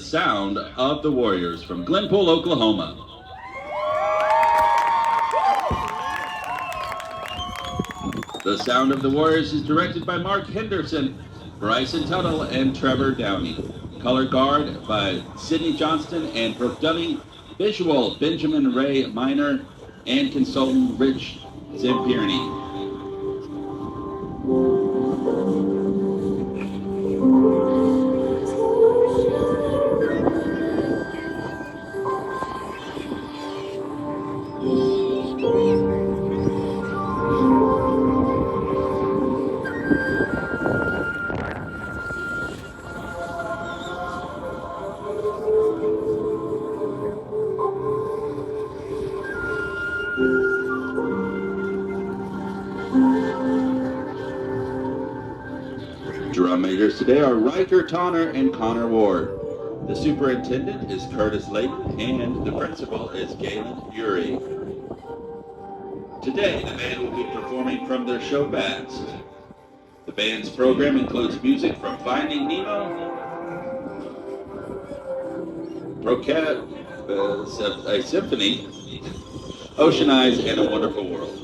Sound of the Warriors from Glenpool, Oklahoma. The Sound of the Warriors is directed by Mark Henderson, Bryson Tuttle, and Trevor Downey. Color guard by Sidney Johnston and Brooke Dunning. Visual, Benjamin Ray Minor, and consultant Rich Zampirini. Drum majors today are Riker Tonner and Connor Ward. The superintendent is Curtis Layton, and the principal is Galen Urey. Today, the band will be performing from their show Bast. The band's program includes music from Finding Nemo, a Symphony, Ocean Eyes, and A Wonderful World.